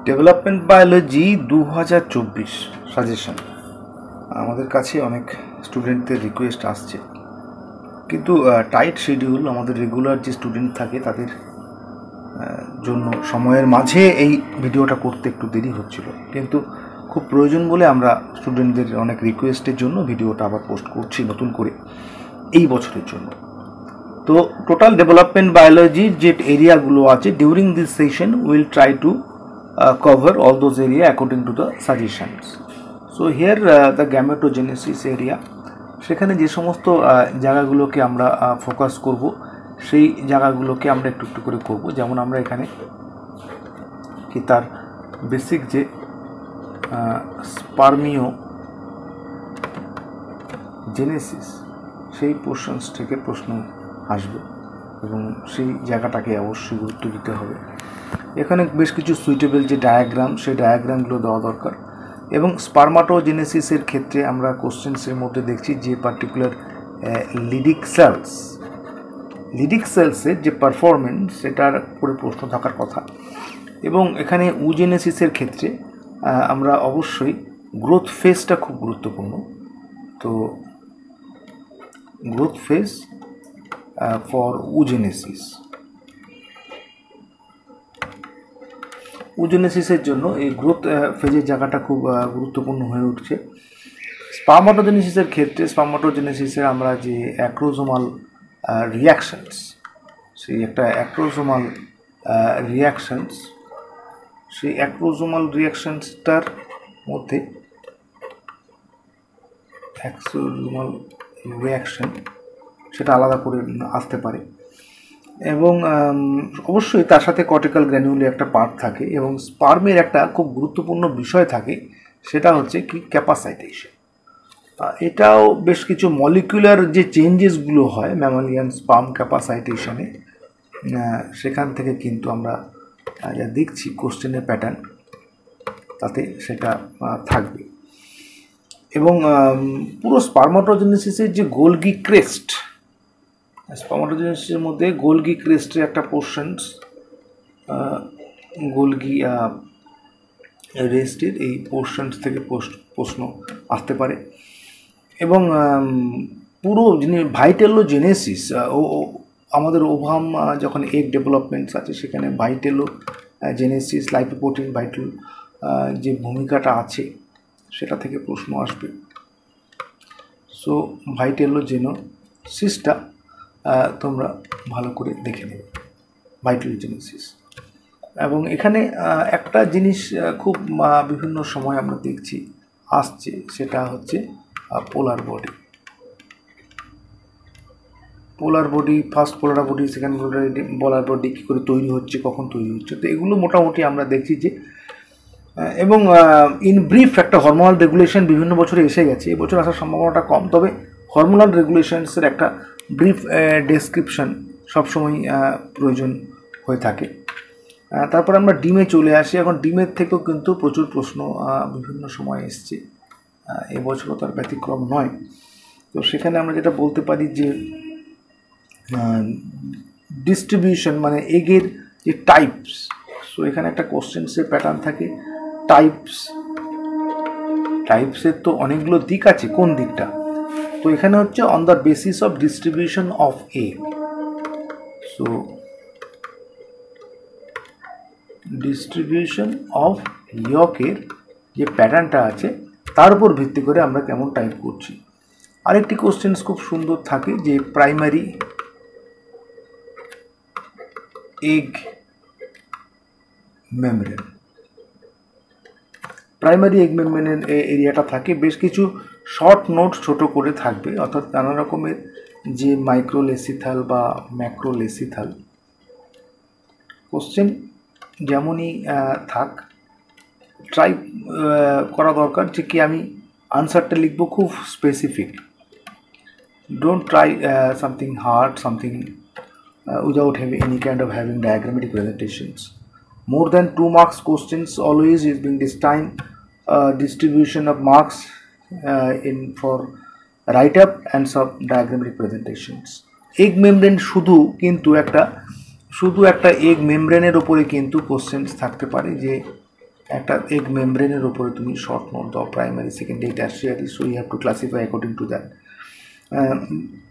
Development biology 2024 suggestion আমাদের কাছে অনেক স্টুডেন্টদের রিকোয়েস্ট আসছে, কিন্তু টাইট শিডিউল আমাদের রেগুলার যে স্টুডেন্ট থাকে তাদের জন্য সময়ের মাঝে এই ভিডিওটা করতে একটু দেরি হচ্ছিল, কিন্তু খুব প্রয়োজন বলে আমরা স্টুডেন্টদের অনেক রিকোয়েস্টের জন্য ভিডিওটা আবার পোস্ট করছি নতুন করে এই বছরের জন্য। তো টোটাল ডেভেলপমেন্ট বায়োলজির যে এরিয়াগুলো আছে, during this session will try to cover all those area according to the suggestions. So here the gametogenesis area, সেখানে যে সমস্ত জায়গাগুলোকে আমরা ফোকাস করব সেই জায়গাগুলোকে আমরা একটু একটু করে করব। যেমন আমরা এখানে কি তার বেসিক যে স্পার্মিও জেনেসিস সেই পোর্শনস থেকে প্রশ্ন আসবে এবং সেই জায়গাটাকে অবশ্যই গুরুত্ব দিতে হবে। এখানে বেশ কিছু সুইটেবল যে ডায়াগ্রাম, সেই ডায়াগ্রামগুলো দেওয়া দরকার। এবং স্পার্মাটোজেনেসিসের ক্ষেত্রে আমরা কোশ্চেন্সের মধ্যে দেখছি যে পার্টিকুলার লিডিক সেলসের যে পারফরমেন্স সেটার উপরে প্রশ্ন থাকার কথা। এবং এখানে উজেনেসিসের ক্ষেত্রে আমরা অবশ্যই গ্রোথ ফেজটা খুব গুরুত্বপূর্ণ। তো গ্রোথ ফেজ ফর উজেনেসিসের জন্য এই গ্রোথ ফেজের জায়গাটা খুব গুরুত্বপূর্ণ হয়ে উঠছে। স্পার্মাটোজেনেসিসের ক্ষেত্রে স্পার্মাটোজেনেসিসের আমরা যে অ্যাক্রোজোমাল রিয়াকশনস, সেই একটা অ্যাক্রোজোমাল রিয়াকশনসটার মধ্যে অ্যাক্রোজোমাল রিয়াকশন সেটা আলাদা করে আসতে পারে। এবং অবশ্যই তার সাথে কর্টিক্যাল গ্র্যানুলে একটা পার্ট থাকে এবং স্পার্মের একটা খুব গুরুত্বপূর্ণ বিষয় থাকে, সেটা হচ্ছে কি ক্যাপাসাইটেশন। এটাও বেশ কিছু মলিকুলার যে চেঞ্জেসগুলো হয় ম্যামালিয়ান স্পার্ম ক্যাপাসাইটেশনে, সেখান থেকে কিন্তু আমরা যা দেখছি কোশ্চেনের প্যাটার্ন তাতে সেটা থাকবে। এবং পুরো স্পার্মাটোজেনেসিসের যে গোলগি ক্রেস্ট, স্পার্মাটোজেনেসিসের মধ্যে গোলগি ক্রেস্টের একটা পোর্শনস, গোলগি রেস্টের এই পোর্শনস থেকে প্রশ্ন আসতে পারে। এবং পুরো যিনি ভাইটেলোজেনেসিস, আমাদের ওভাম যখন এগ ডেভেলপমেন্টস আছে সেখানে ভাইটেলোজেনেসিস লাইপোপ্রোটিন ভাইটাল যে ভূমিকাটা আছে সেটা থেকে প্রশ্ন আসবে। সো ভাইটেলোজেনেসিসটা তোমরা ভালো করে দেখে নেবে, ভাইটেলোজেনেসিস। এবং এখানে একটা জিনিস খুব বিভিন্ন সময় আমরা দেখছি আসছে, সেটা হচ্ছে পোলার বডি, ফার্স্ট পোলার বডি, সেকেন্ড পোলার বডি কী করে তৈরি হচ্ছে, কখন তৈরি হচ্ছে। তো এগুলো মোটামুটি আমরা দেখছি যে, এবং ইন ব্রিফ একটা হরমোনাল রেগুলেশন বিভিন্ন বছরে এসে গেছে, এবছর আসার সম্ভাবনাটা কম, তবে হরমোনাল রেগুলেশনসের একটা ব্রিফ ডেসক্রিপশন সবসময় প্রয়োজন হয়ে থাকে। তারপর আমরা ডিমে চলে আসি। এখন ডিমের থেকেও কিন্তু প্রচুর প্রশ্ন বিভিন্ন সময় এসছে, এবছরও তার ব্যতিক্রম নয়। তো সেখানে আমরা যেটা বলতে পারি যে ডিস্ট্রিবিউশন মানে এগের যে টাইপস, সো এখানে একটা কোশ্চেন্সের প্যাটার্ন থাকে টাইপসের তো অনেকগুলো দিক আছে, কোন দিকটা? তো এখানে হচ্ছে on the basis of distribution of egg. So distribution of ইয়কের যে প্যাটার্নটা আছে তার উপর ভিত্তি করে আমরা কেমন টাইপ করছি। আরেকটি কোশ্চেন্স খুব সুন্দর থাকে যে প্রাইমারি এগ মেমব্রেনের এরিয়াটা থাকে, বেশ কিছু শর্ট নোট ছোট করে থাকবে, অর্থাৎ নানা রকমের যে মাইক্রোলেসিথাল বা ম্যাক্রোলেসিথাল কোশ্চেন যেমনই থাক, ট্রাই করা দরকার যে কি আমি আনসারটা লিখবো খুব specific. Don't try something hard, something without any kind of having diagrammatic presentations. More than 2 marks questions always is being this time distribution of marks in for write up and some diagrammatic presentations. Egg membrane শুধু একটা egg মেমব্রেনের উপরে কিন্তু questions থাকতে পারে যে একটা egg মেমব্রেনের ওপরে তুমি শর্ট নোট দাও, primary, secondary, tertiary, so you have to classify according to that.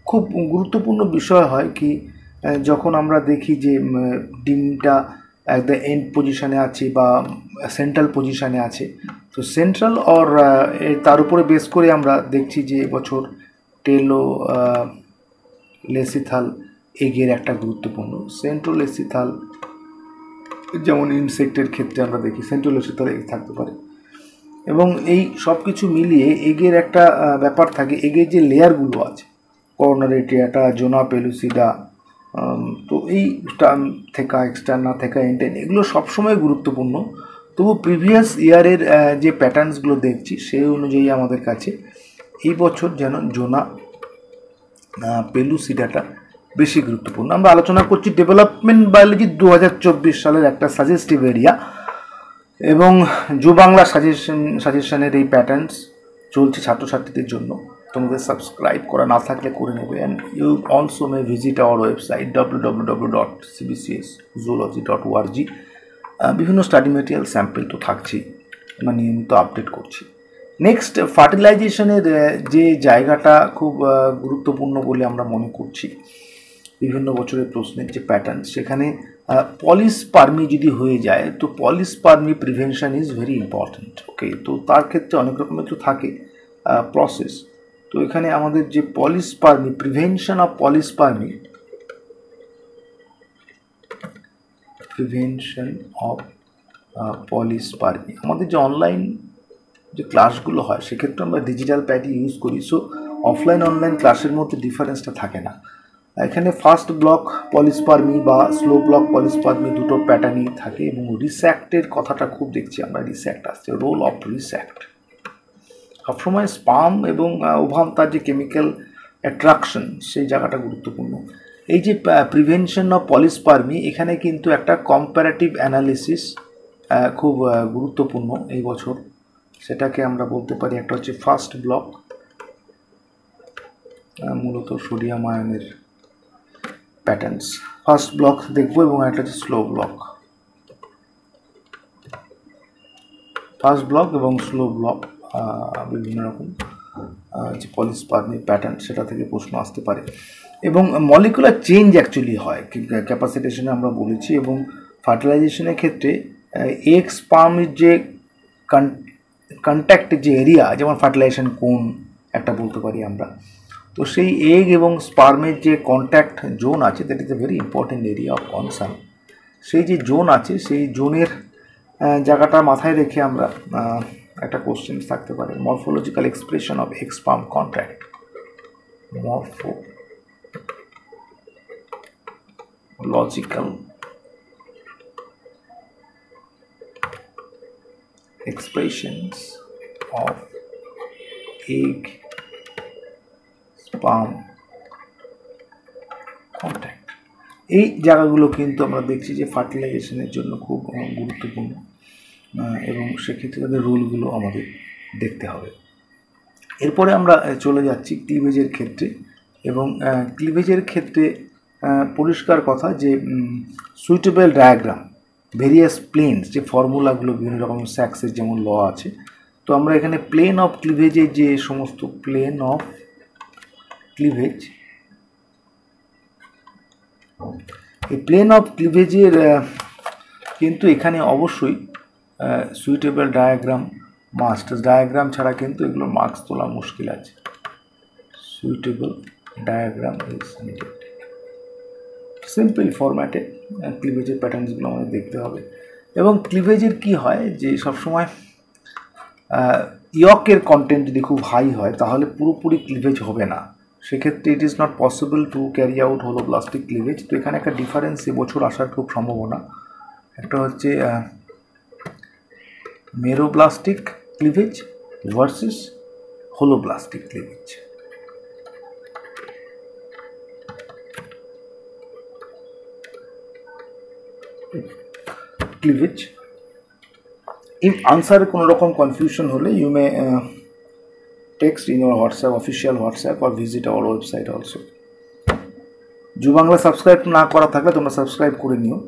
খুব গুরুত্বপূর্ণ বিষয় হয় কি, যখন আমরা দেখি যে ডিমটা একদম এন্ড পজিশানে আছে বা সেন্ট্রাল পজিশানে আছে, তো সেন্ট্রাল অর তার উপরে বেস করে আমরা দেখছি যে এবছর টেলো লেসিথাল এগের একটা গুরুত্বপূর্ণ, সেন্ট্রো লেসিথাল যেমন ইনসেক্টের ক্ষেত্রে আমরা দেখি সেন্ট্রো লেসিথাল এগ থাকতে পারে। এবং এই সব কিছু মিলিয়ে এগের একটা ব্যাপার থাকে, এগের যে লেয়ারগুলো আছে, করোনারেটিয়াটা, জোনা পেলুসিডা, তো এই থেকা, এক্সটার্না থেকা, এন্টেন, এগুলো সবসময় গুরুত্বপূর্ণ। তবু প্রিভিয়াস ইয়ারের যে প্যাটার্নসগুলো দেখছি সেই অনুযায়ী আমাদের কাছে এই বছর যেন জোনা পেলুসিডাটা বেশি গুরুত্বপূর্ণ। আমরা আলোচনা করছি ডেভেলপমেন্ট বায়োলজি 2024 সালের একটা সাজেস্টিভ এরিয়া, এবং যু বাংলা সাজেশনের এই প্যাটার্নস চলছে ছাত্রছাত্রীদের জন্য। তোমাদের সাবস্ক্রাইব করা না থাকলে করে নেবে, and you also may visit our website www.cbcszoology.org। বিভিন্ন স্টাডি মেটেরিয়াল স্যাম্পল তো থাকছেই, আমরা নিয়মিত আপডেট করছি। নেক্সট, ফার্টিলাইজেশনের যে জায়গাটা খুব গুরুত্বপূর্ণ বলে আমরা মনে করছি, বিভিন্ন বছরের প্রশ্নের যে প্যাটার্ন, সেখানে পলিস্পার্মি যদি হয়ে যায় তো পলিস্পার্মি প্রিভেনশন ইজ ভেরি ইম্পর্ট্যান্ট। ওকে, তো তার ক্ষেত্রে অনেক রকমের তো থাকে প্রসেস। তো এখানে আমাদের যে পলিস্পার্মি, প্রিভেনশন অফ পলিস্পার্মি, আমাদের যে অনলাইন যে ক্লাসগুলো হয় সেক্ষেত্রে আমরা ডিজিটাল প্যাডই ইউজ করি, সো অফলাইন অনলাইন ক্লাসের মধ্যে ডিফারেন্সটা থাকে না। এখানে ফার্স্ট ব্লক পলিস্পার্মি বা স্লো ব্লক পলিস্পার্মি দুটো প্যাটার্নই থাকে, এবং রিস্যাক্টের কথাটা খুব দেখছি আমরা, রিস্যাক্ট আসছে, রোল অফ রিস্যাক্ট। সবসময় স্পার্ম এবং ওভাম তার যে কেমিক্যাল অ্যাট্রাকশন সেই জায়গাটা গুরুত্বপূর্ণ। এই যে প্রিভেনশন অফ পলিস্পার্মি, এখানে কিন্তু একটা কম্পারেটিভ অ্যানালিসিস খুব গুরুত্বপূর্ণ এই বছর, সেটাকে আমরা বলতে পারি একটা হচ্ছে ফার্স্ট ব্লক, মূলত সোডিয়াম আয়নের প্যাটার্নস, ফার্স্ট ব্লক দেখবো, এবং একটা হচ্ছে স্লো ব্লক। ফার্স্ট ব্লক এবং স্লো ব্লক বিভিন্ন রকম যে পলিস্পার্মি প্যাটার্ন, সেটা থেকে প্রশ্ন আসতে পারে। এবং মলিকুলার চেঞ্জ অ্যাকচুয়ালি হয় ক্যাপাসিটেশনে আমরা বলেছি, এবং ফার্টিলাইজেশনের ক্ষেত্রে এগ স্পার্মের যে কন্ট্যাক্টের যে এরিয়া, যেমন ফার্টিলাইজেশন কোন একটা বলতে পারি আমরা, তো সেই এগ এবং স্পার্মের যে কন্ট্যাক্ট জোন আছে, that is a very important area of concern. সেই যে জোন আছে, সেই জোনের জায়গাটা মাথায় রেখে আমরা একটা কোশ্চেন থাকতে পারে, morphological expression of egg sperm contact, morphological expressions of egg sperm contact, এই জায়গাগুলো কিন্তু আমরা দেখছি যে ফার্টিলাইজেশনের জন্য খুব গুরুত্বপূর্ণ, এবং সেক্ষেত্রে তাদের রোলগুলো আমাদের দেখতে হবে। এরপরে আমরা চলে যাচ্ছি ক্লিভেজের ক্ষেত্রে, এবং ক্লিভেজের ক্ষেত্রে পরিষ্কার কথা যে সুইটেবল ডায়াগ্রাম, ভেরিয়াস প্লেনস, যে ফর্মুলাগুলো বিভিন্ন রকম স্যাক্সের যেমন ল আছে, তো আমরা এখানে প্লেন অফ ক্লিভেজের যে সমস্ত প্লেন অফ ক্লিভেজ, এই প্লেন অফ ক্লিভেজের কিন্তু এখানে অবশ্যই সুইটেবল ডায়াগ্রাম মাস্ট, ডায়াগ্রাম ছাড়া কিন্তু এগুলো মার্কস তোলা মুশকিল আছে। Suitable diagram is needed, simple ফরম্যাটে ক্লিভেজের প্যাটার্নসগুলো আমাদের দেখতে হবে। এবং ক্লিভেজের কি হয় যে সবসময় ইয়কের কন্টেন্ট যদি খুব হাই হয় তাহলে পুরোপুরি ক্লিভেজ হবে না, সেক্ষেত্রে it is not possible to carry out holoblastic cleavage. তো এখানে একটা ডিফারেন্স এবছর আসার খুব সম্ভাবনা, একটা হচ্ছে meroblastic cleavage versus holoblastic cleavage. Cleavage in আনসারে কোনো রকম কনফিউশন হলে you may text in your WhatsApp, official WhatsApp, or visit our website also. যু বাংলা সাবস্ক্রাইব না করা থাকলে তোমরা সাবস্ক্রাইব করে নিও,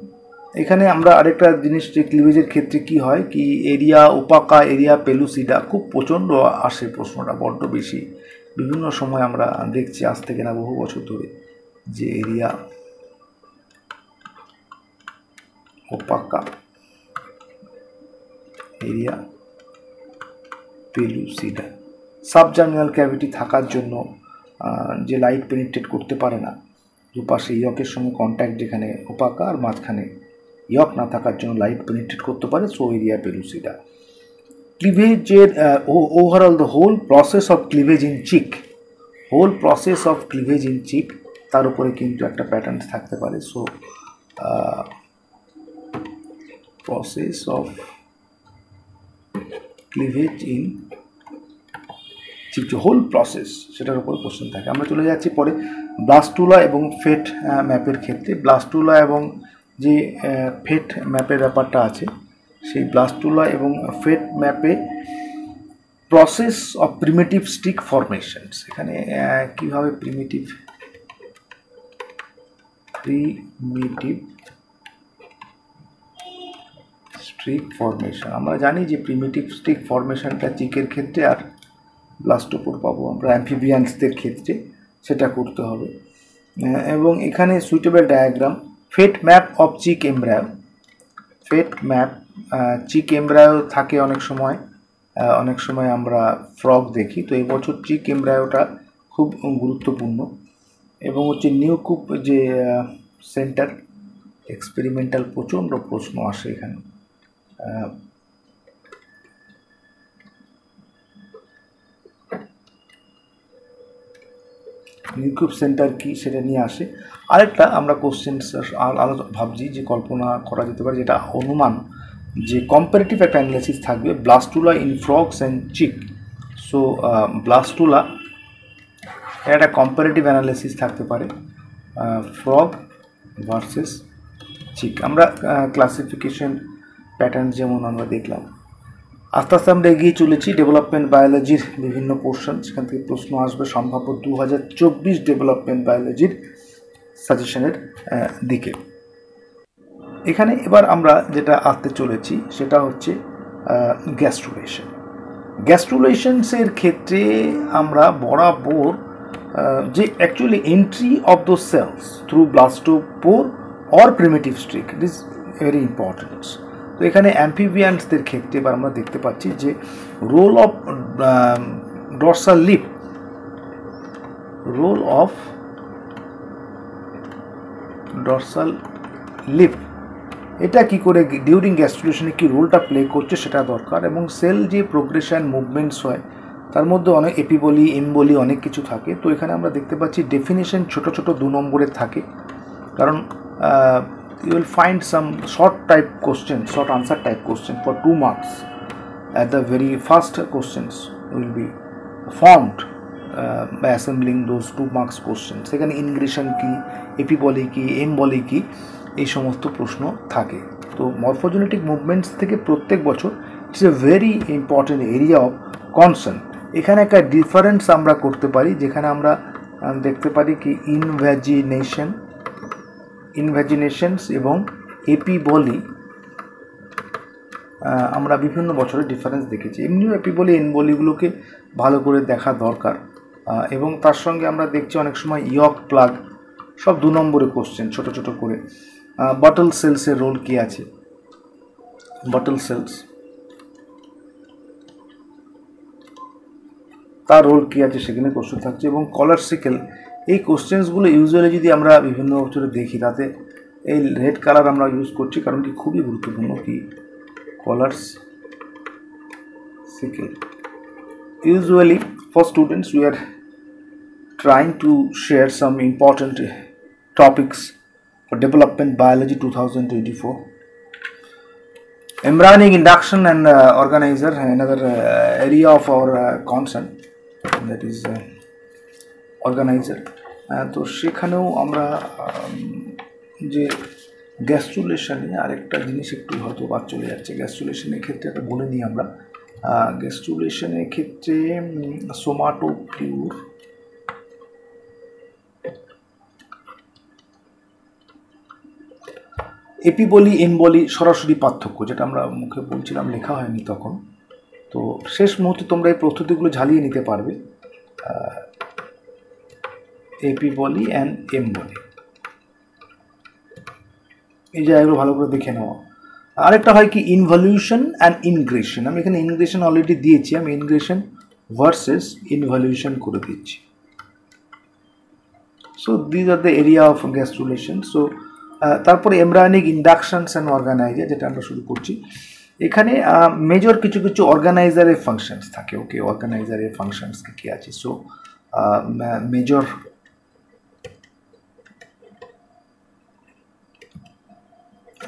এখানে আমরা আরেকটা জিনিস যে ক্লিভেজের ক্ষেত্রে কি হয় কি এরিয়া ওপাকা এরিয়া পেলুসিডা খুব প্রচণ্ড আসে প্রশ্নটা বড্ড বেশি বিভিন্ন সময় আমরা দেখছি আজ থেকে না বহু বছর ধরে যে এরিয়া ওপাকা এরিয়া পেলুসিডা সাবজার্মিনাল ক্যাভিটি থাকার জন্য যে লাইট পেনিট্রেট করতে পারে না দুপাশে ইয়কের সঙ্গে কন্ট্যাক্ট যেখানে ওপাকা আর মাঝখানে ইয়ক না থাকার জন্য লাইট পেনিট্রেট করতে পারে সো এরিয়া পেলুসিডা ক্লিভেজের overall the whole process of cleavage in chick তার উপরে কিন্তু একটা প্যাটার্ন থাকতে পারে so process of cleavage in chick যে হোল প্রসেস সেটার উপর কোশ্চেন থাকে। আমরা চলে যাচ্ছি পরে ব্লাস্টুলা এবং ফেট ম্যাপের ক্ষেত্রে ব্লাস্টুলা এবং যে ফেট ম্যাপের ব্যাপারটা আছে সেই ব্লাস্টুলা এবং ফেট ম্যাপে process of primitive stick formations এখানে কীভাবে প্রিমিটিভ স্টিক ফরমেশন আমরা জানি যে প্রিমিটিভ স্টিক ফরমেশনটা চিকের ক্ষেত্রে আর ব্লাস্টোপোর পাবো আমরা অ্যাম্ফিবিয়ান্সদের ক্ষেত্রে সেটা করতে হবে এবং এখানে suitable diagram fate map of chick embryo fate map chick embryo থাকে অনেক সময় আমরা ফ্রগ দেখি তো এই বছর চিক এমব্রায়োটা খুব গুরুত্বপূর্ণ এবং হচ্ছে নিউকুপ যে সেন্টার এক্সপেরিমেন্টাল প্রচণ্ড প্রশ্ন আসে এখানে নিউকুপ সেন্টার কি সেটা নিয়ে আসে আরেকটা আমরা কোশ্চেন ভাবছি যে কল্পনা করা যেতে পারে যেটা অনুমান যে কম্পারেটিভ একটা অ্যানালিসিস থাকবে blastula in frogs and chick so blastula একটা কম্পারেটিভ অ্যানালিসিস থাকতে পারে ফ্রগ ভার্সেস চিক আমরা ক্লাসিফিকেশন প্যাটার্ন যেমন আমরা দেখলাম আস্তে আস্তে আমরা এগিয়ে চলেছি ডেভেলপমেন্ট বায়োলজির বিভিন্ন পোর্শন সেখান থেকে প্রশ্ন আসবে সম্ভাব্য 2024 ডেভেলপমেন্ট বায়োলজির সাজেশনের দিকে এখানে এবার আমরা যেটা আসতে চলেছি সেটা হচ্ছে গ্যাস্ট্রুলেশনসের ক্ষেত্রে আমরা বরাবর যে actually entry of those cells through blastopore or primitive streak it is very important তো এখানে অ্যাম্ফিবিয়ান্সদের ক্ষেত্রে এবার আমরা দেখতে পাচ্ছি যে রোল অফ ডরসাল লিপ এটা কি করে ডিউরিং গ্যাস্ট্রুলেশনে কি রোলটা প্লে করছে সেটা দরকার এবং সেল যে প্রোগ্রেশন মুভমেন্টস হয় তার মধ্যে অনেক এপিবলি এমবলি অনেক কিছু থাকে তো এখানে আমরা দেখতে পাচ্ছি ডেফিনেশন ছোট ছোট 2 নম্বরের থাকে কারণ you will find some short answer type question for 2 marks at the very first questions will be formed by assembling those 2 marks questions সেখানে ইনগ্রেশন কি এপিবলি কি এমবলি কি এই সমস্ত প্রশ্ন থাকে তো মরফোজেনেটিক মুভমেন্টস থেকে প্রত্যেক বছর it's a very important area of concern এখানে একটা ডিফারেন্স আমরা করতে পারি যেখানে আমরা দেখতে পারি কি ইনভ্যাজিনেশনস এবং এপিবলি আমরা বিভিন্ন বছরের ডিফারেন্স দেখেছি এমনিও এপিবলি এনবলিগুলোকে ভালো করে দেখা দরকার এবং তার সঙ্গে আমরা দেখছি অনেক সময় ইয়ক প্লাগ সব 2 নম্বরে কোশ্চেন ছোট ছোট করে বটল সেলসের রোল কি আছে বটল সেলস তার রোল কী আছে সেখানে কোশ্চেন থাকছে এবং কলার সিকেল এই কোশ্চেন্সগুলো ইউজুয়ালি যদি আমরা বিভিন্ন বছরে দেখি তাতে এই রেড কালার আমরা ইউজ করছি কারণ কি খুবই গুরুত্বপূর্ণ কি কলার sickle usually for students we are trying to share some important topics for development biology 2024 embryonic induction and organizer another area of our concern that is organizer তো সেখানেও আমরা যে গ্যাস্ট্রুলেশনে আরেকটা জিনিস একটু হয়তো বাদ চলে যাচ্ছে গ্যাস্ট্রুলেশনের ক্ষেত্রে একটা বলে নিই আমরা গ্যাস্ট্রুলেশনের ক্ষেত্রে সোমাটোফ্লিউর এপি বলি এম বলি সরাসরি পার্থক্য, যেটা আমরা মুখে বলছিলাম, লেখা হয়নি তখন। তো শেষ মুহূর্তে তোমরা এই প্রস্তুতিগুলো ঝালিয়ে নিতে পারবে। এপি বলি অ্যান্ড এম বলি, এই জায়গাগুলো ভালো করে দেখে নেওয়া। আরেকটা হয় কি ইনভলিউশন অ্যান্ড ইনগ্রেশন। আমি এখানে ইনগ্রেশন অলরেডি দিয়েছি, আমি ইনগ্রেশন ভার্সেস ইনভলিউশন করে দিচ্ছি। So this are the area of gas relation. So তারপরে এমব্রায়োনিক ইন্ডাকশনস অ্যান্ড অর্গানাইজার, যেটা আমরা শুরু করছি। এখানে মেজর কিছু কিছু অর্গানাইজারের ফাংশনস থাকে। ওকে, অর্গানাইজারের ফাংশনস কী আছে? So major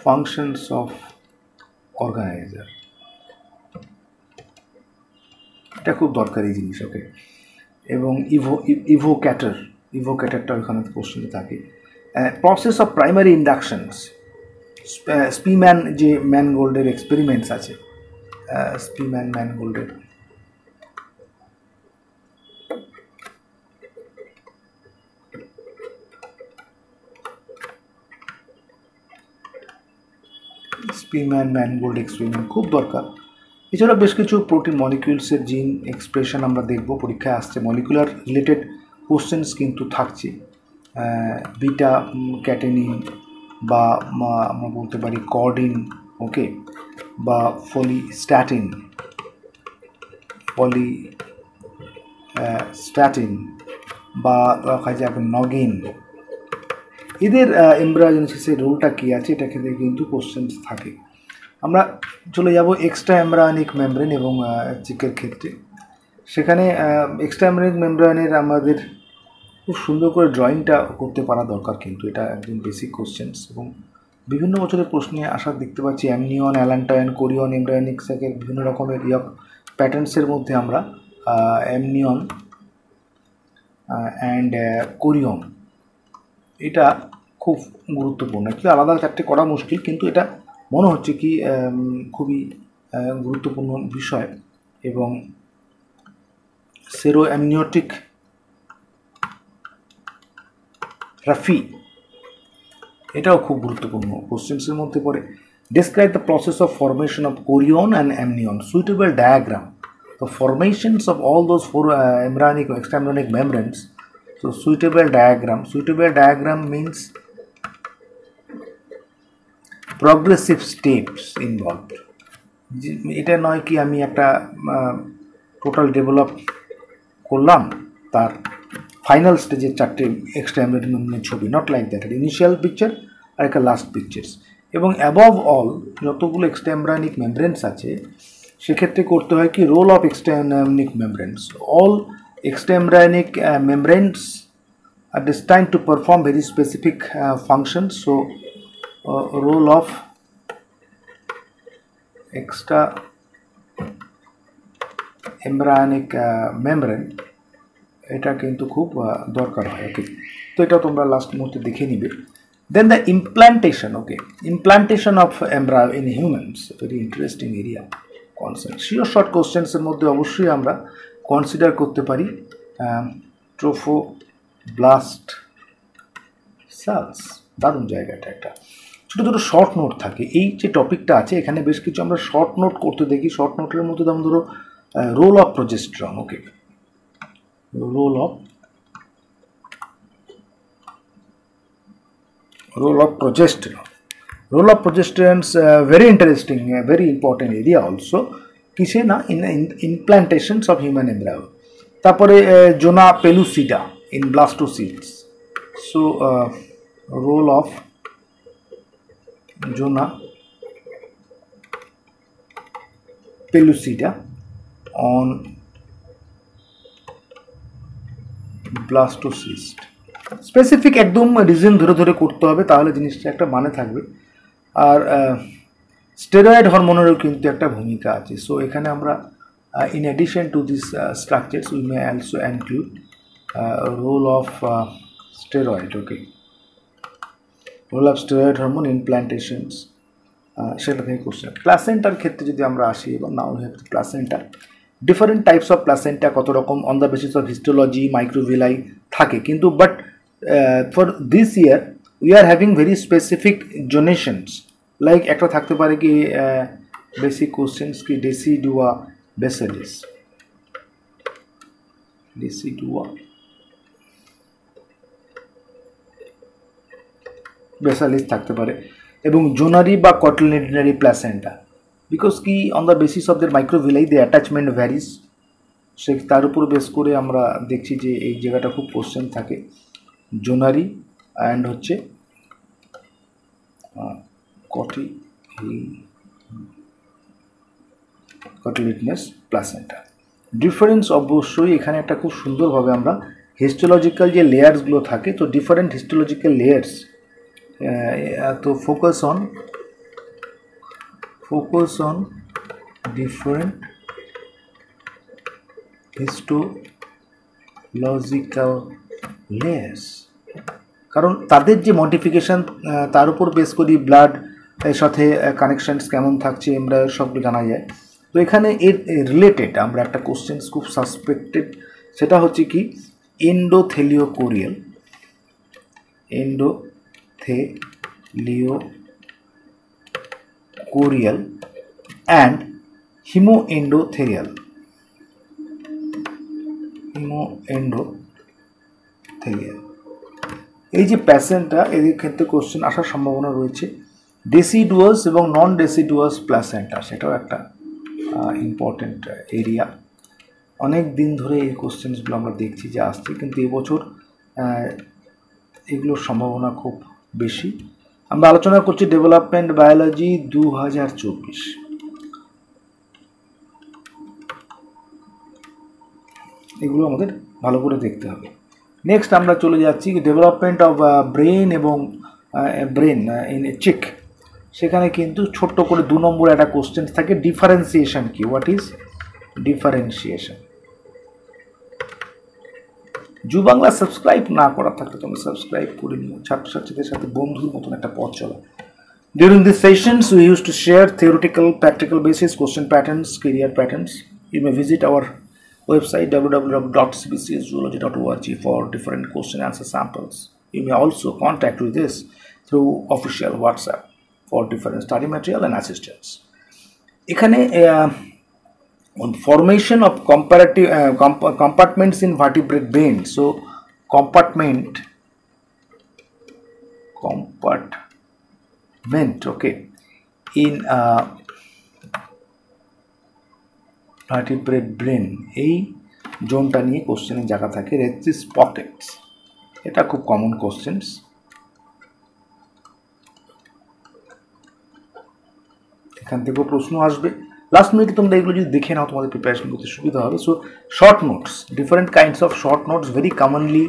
functions of organizer, এটা খুব দরকারি জিনিস। ওকে, এবং ইভোক্যাটারটা ওখানে কোশ্চেনে থাকে। প্রসেস অফ প্রাইমারি ইন্ডাকশনস, স্পিম্যান যে ম্যানগোল্ডের এক্সপেরিমেন্টস আছে, ম্যানগোল্ডের ম্যানগোল্ড এক্সপেরিমেন্ট খুব দরকার। এছাড়া বেশ কিছু প্রোটিন মলিকিউলসের জিন এক্সপ্রেশন আমরা দেখব, পরীক্ষায় আসছে। মলিকুলার রিলেটেড কোশ্চেন্স কিন্তু থাকছে। বিটা ক্যাটেনিন বা আমরা বলতে পারি কর্ডিন, ওকে, বা ফলিস্ট্যাটিন বা নগিন, এদের এমব্রায়োজেনেসিসের রোলটা কী আছে, এটা ক্ষেত্রে কিন্তু কোশ্চেন্স থাকে। আমরা চলে যাব এক্সট্রা এমব্রায়োনিক মেমব্রেন এবং চিকের ক্ষেত্রে। সেখানে এক্সট্রা এমব্রায়োনিক মেমব্রেনের আমাদের খুব সুন্দর করে ড্রয়িংটা করতে পারা দরকার, কিন্তু এটা একদম বেসিক কোশ্চেন্স এবং বিভিন্ন বছরের প্রশ্নে আসা দেখতে পাচ্ছি। অ্যামনিয়ন, অ্যালান্টায়ন, কোরিয়ন এমব্রায়োনিক্সের বিভিন্ন রকমের প্যাটার্নসের মধ্যে আমরা অ্যামনিয়ন অ্যান্ড কোরিয়ন, এটা খুব গুরুত্বপূর্ণ। একটু আলাদা চারটে করা মুশকিল, কিন্তু এটা মনে হচ্ছে কি খুবই গুরুত্বপূর্ণ বিষয়। এবং সেরো অ্যামনিওটিক রাফি, এটাও খুব গুরুত্বপূর্ণ কোশ্চেন্সের মধ্যে পড়ে। Describe the process of formation of chorion and amnion, suitable diagram, the formations of all those four embryonic or extra embryonic membranes. So suitable diagram means progressive steps involved. এটা নয় কি আমি একটা টোটাল ডেভেলপ করলাম, তার final স্টেজের চারটে extra embryonic মেমব্রেনের ছবি, not like that. Initial picture আর একটা লাস্ট পিকচার্স। এবং অ্যাবভ অল যতগুলো এক্সট্রা এমব্রায়োনিক মেমব্রেনস আছে, সেক্ষেত্রে করতে হয় কি role of extra embryonic membranes. All extra embryonic membranes are destined to perform very specific functions. So role of extra embryonic membrane, এটা কিন্তু খুব দরকার হয়। ওকে, তো এটা তোমরা লাস্ট মুহূর্তে দেখে নিবে। Then the implantation, okay, implantation of embryo in humans, very interesting area concept. Sure, short questions এর মধ্যে অবশ্যই আমরা কনসিডার করতে পারি ট্রোফোব্লাস্ট সেলস, দারুণ জায়গাটা। একটা ছোটো ছোটো শর্ট নোট থাকে। এই যে টপিকটা আছে এখানে বেশ কিছু আমরা শর্ট নোট করতে দেখি। শর্ট নোটের মধ্যে যেমন ধরো role of progesterone, okay, role of progesterons, very interesting, very important area also. কিসে না, implantations of human embryo. তারপরে zona pellucida in blastocysts. So role of zona pellucida on blastocyst. Specific একদম রিজন ধরে ধরে করতে হবে, তাহলে জিনিসটা একটা মানে থাকবে। আর স্টেরয়েড হরমোনেরও কিন্তু একটা ভূমিকা আছে। সো এখানে আমরা in addition to these structures we may also include role of steroid, okay, role of steroid hormone implantations, সেটা থেকে কোশ্চেন। প্লাসেন্টার ক্ষেত্রে যদি আমরা আসি, এবং now have placenta, different types of placenta কত রকম on the basis of histology microvilli থাকে, কিন্তু but for this year we are having very specific zonations like একটা থাকতে পারে কি বেসিক কোশ্চেন্স কি ডেসিডুয়া বেসিলিস, ডেসিডুয়া বেসালিস থাকতে পারে, এবং জোনারি বা কটলিনেটারি প্লাসেন্টা, বিকজ কি on the basis of their microvilli the attachment varies, সে তার উপর বেস করে আমরা দেখছি যে এই জায়গাটা খুব কোশ্চেন থাকে, জোনারি অ্যান্ড হচ্ছে কটিলিটনাস প্লাসেন্টা। ডিফারেন্স অবশ্যই এখানে একটা খুব সুন্দরভাবে আমরা হিস্টোলজিক্যাল যে লেয়ার্সগুলো থাকে, তো ডিফারেন্ট হিস্টোলজিক্যাল লেয়ার্স, তো focus on different histological layers, কারণ তাদের যে মডিফিকেশান তার উপর বেস করি ব্লাড এর সাথে কানেকশানস কেমন থাকছে আমরা সবগুলো জানা যায়। তো এখানে এর রিলেটেড আমরা একটা কোশ্চেন খুব সাসপেক্টেড, সেটা হচ্ছে কি এন্ডোথেলিওকোরিয়াল অ্যান্ড হিমোএন্ডোথেলিয়াল এই যে প্যাসেন্টটা, এদের ক্ষেত্রে কোশ্চেন আসার সম্ভাবনা রয়েছে। ডেসিডুয়াস এবং নন ডেসিডুয়াস প্লাসেন্টা, সেটাও একটা ইম্পর্টেন্ট এরিয়া। অনেক দিন ধরে এই কোশ্চেন্সগুলো আমরা দেখছি যে আসছে, কিন্তু এবছর এগুলোর সম্ভাবনা খুব বেশি। আমরা আলোচনা করছি ডেভেলপমেন্ট বায়োলজি 2024। এগুলো আমাদের ভালো করে দেখতে হবে। নেক্সট আমরা চলে যাচ্ছি ডেভেলপমেন্ট অফ ব্রেন এবং ব্রেন ইন চিক। সেখানে কিন্তু ছোট্ট করে 2 নম্বর একটা কোশ্চেন থাকে, ডিফারেন্সিয়েশন কি, what is differentiation. Zoo Bangla subscribe না করা থাকলে তোমরা সাবস্ক্রাইব করে নিও, ছাত্রছাত্রীদের সাথে বন্ধুর মতন একটা পথ চলা। During these sessions, we used to share theoretical, practical basis, question patterns, career patterns. You may visit our website www.cbcszoology.org for different question answer samples. You may also contact with us through official WhatsApp for different study material and assistance. এখানে formation of comparative compartments in vertebrate brain. So compartment, okay, in vertebrate brain, এই জোনটা নিয়ে কোশ্চেনের জায়গা থাকে। রেথিস Pockets, এটা খুব common questions. এখান থেকেও প্রশ্ন আসবে। লাস্ট মিনিটে তোমরা এগুলো যদি দেখে নাও তোমাদের প্রিপারেশন করতে সুবিধা হবে। So short notes, different kinds of short notes, very commonly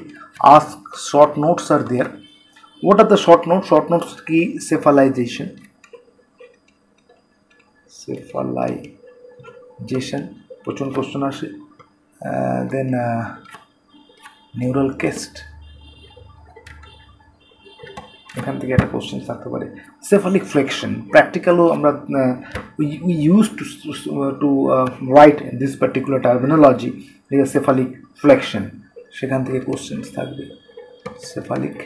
ask short notes are there. What are the short notes? Short notes की cephalization, প্রচুর কোশ্চেন আসে। দেন নিউরাল কেস্ট, এখান থেকে একটা কোশ্চেন থাকতে পারে। সেফালিক ফ্লেকশন, প্র্যাকটিক্যালও আমরা we use to right this particular terminology, cephalic flexion, সেখান থেকে কোশ্চেন থাকবে। Cephalic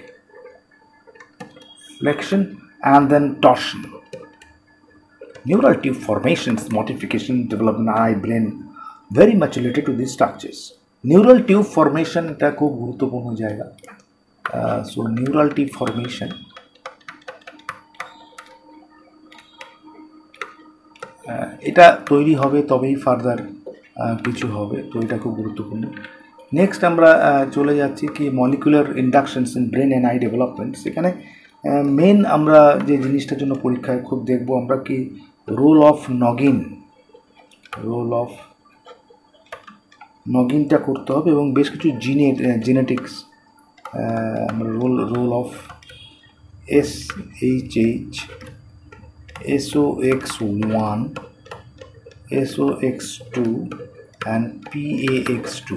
flexion and then torsion. Neural tube formations, modification, development, eye, brain, very much related to these structures. Neural tube formation এটা খুব গুরুত্বপূর্ণ জায়গা। So neural tube formation, এটা তৈরি হবে তবেই ফার্দার কিছু হবে, তো এটা খুব গুরুত্বপূর্ণ। নেক্সট আমরা চলে যাচ্ছি কি molecular ইন্ডাকশনস in brain and I development. সেখানে মেন আমরা যে জিনিসটার জন্য পরীক্ষায় খুব দেখব আমরা কি রোল অফ নগিনটা করতে হবে, এবং বেশ কিছু জেনেটিক্স আমরা role of SHH, SOX1, SOX2 and PAX2।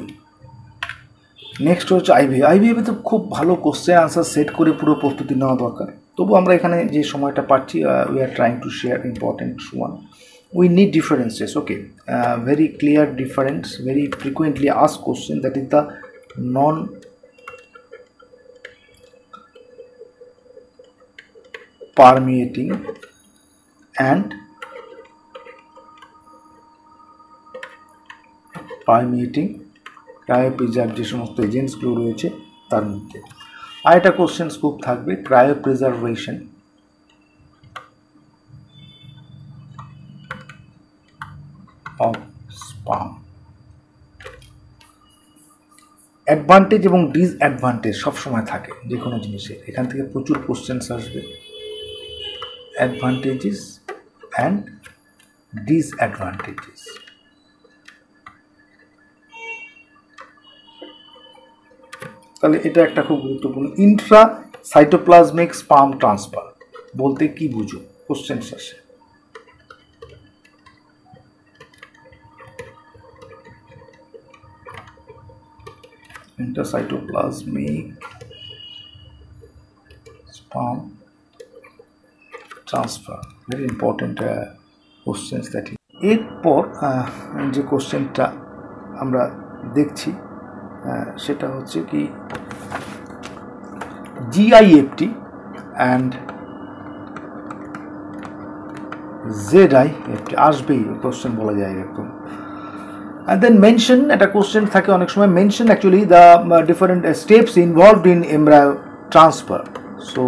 Next হচ্ছে আইভিএফে তো খুব ভালো কোশ্চেন আনসার সেট করে পুরো প্রস্তুতি নেওয়া দরকার। তবু আমরা এখানে যে সময়টা পাচ্ছি, we are trying to share important one. We need differences, okay, very clear difference, very frequently ask question, that is the non permeating and permeating cryopreserve যে সমস্ত এজেন্টসগুলো রয়েছে তার মধ্যে। আর একটা কোশ্চেন স্কোপ থাকবে ক্রায়োপ্রিজার্ভেশন অফ স্পার্ম। অ্যাডভান্টেজ এবং disadvantage সবসময় থাকে যে কোনো জিনিসের, এখান থেকে প্রচুর কোশ্চেন্স আসবে। Advantages and disadvantages. তাহলে এটা একটা খুব গুরুত্বপূর্ণ। ইন্ট্রা সাইটোপ্লাজমিক স্পার্ম ট্রান্সফার বলতে কি বুঝো, কোশ্চেন্স আসে। Intracytoplasmic sperm transfer, very important questions that is. এরপর যে কোশ্চেনটা আমরা দেখছি সেটা হচ্ছে কি জিআইএফটি অ্যান্ড জেডআইএফটি আসবেই, কোশ্চেন বলা যায় একদম। And then mention একটা কোশ্চেন থাকে অনেক সময়, mention actually the different steps involved in embryo transfer. So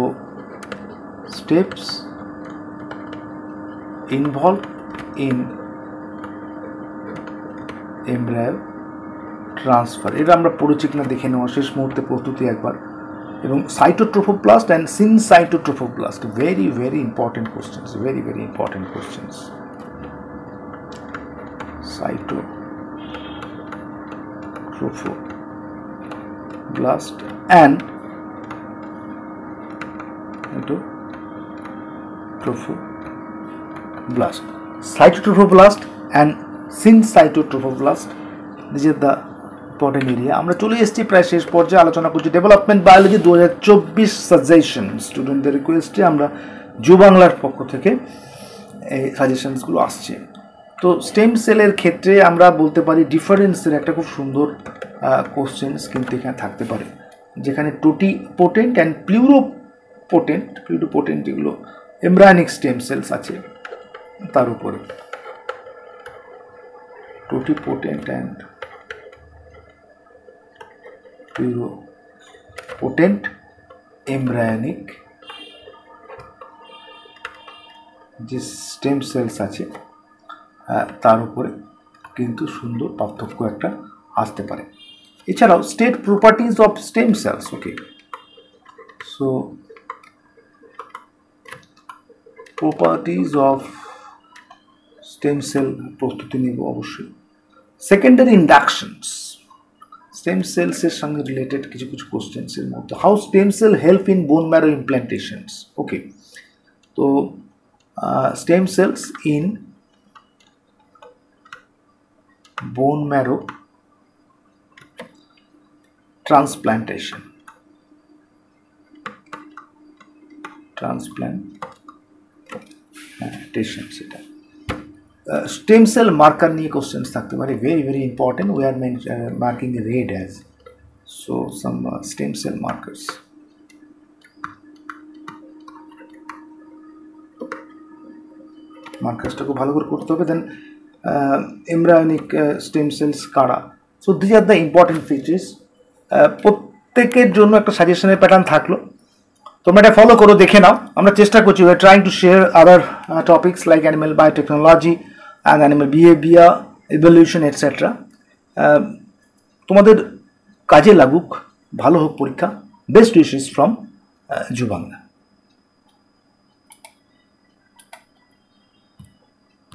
steps involved in embryo transfer, এটা আমরা পড়েছি কিনা দেখে নেওয়া শেষ মুহূর্তে প্রস্তুতি একবার। এবং সাইটোট্রোফোপ্লাস্ট and সিনসাইটোট্রোফোপ্লাস্ট, very very important questions, very very important questions. Trophoblast and trophoblast, cytotrophoblast and syncytotrophoblast, these are the important area. আমরা চলে এসেছি প্রায় শেষ পর্যায়ে, আলোচনা করছি ডেভেলপমেন্ট বায়োলজি 2024 সাজেশন। স্টুডেন্টদের রিকোয়েস্টে আমরা জো বাংলার পক্ষ থেকে এই সাজেশনসগুলো আসছে। তো স্টেম সেলের ক্ষেত্রে আমরা বলতে পারি ডিফারেন্সের একটা খুব সুন্দর কোশ্চেন্স কিন্তু এখানে থাকতে পারে, যেখানে টোটিপোটেন্ট অ্যান্ড প্লিউরোপোটেন্ট এগুলো এমব্রায়োনিক স্টেম সেলস আছে, তার উপরে টোটিপোটেন্ট অ্যান্ড প্লিউরোপোটেন্ট এমব্রায়োনিক যে স্টেম সেলস আছে তার উপরে কিন্তু সুন্দর পার্থক্য একটা আসতে পারে। এছাড়াও state properties of stem cells, okay, so properties of stem cell প্রস্তুতি নিব অবশ্যই। সেকেন্ডারি ইন্ডাকশনস, স্টেম সেলসের সঙ্গে রিলেটেড কিছু কিছু কোশ্চেন্সের মধ্যে, how stem cell help in bone marrow implantations, okay. তো stem cells in bone marrow transplantation সেটা। স্টেম সেল মার্কার নিয়ে কোশ্চেন্স থাকতে পারে, very very important. We are marking red as, so some stem cell markers. মার্কার্সটা খুব ভালো করে করতে হবে। দেন এমব্রায়োনিক স্টেম সেলস কারা, so this are the important features. প্রত্যেকের জন্য একটা সাজেশনের প্যাটার্ন থাকলো, তোমরা এটা ফলো করো, দেখে নাও। আমরা চেষ্টা করছি, we are trying to share other topics like animal biotechnology and animal behaviour, evolution etcetera. তোমাদের কাজে লাগুক, ভালো হোক পরীক্ষা। Best wishes from zoo Bangla.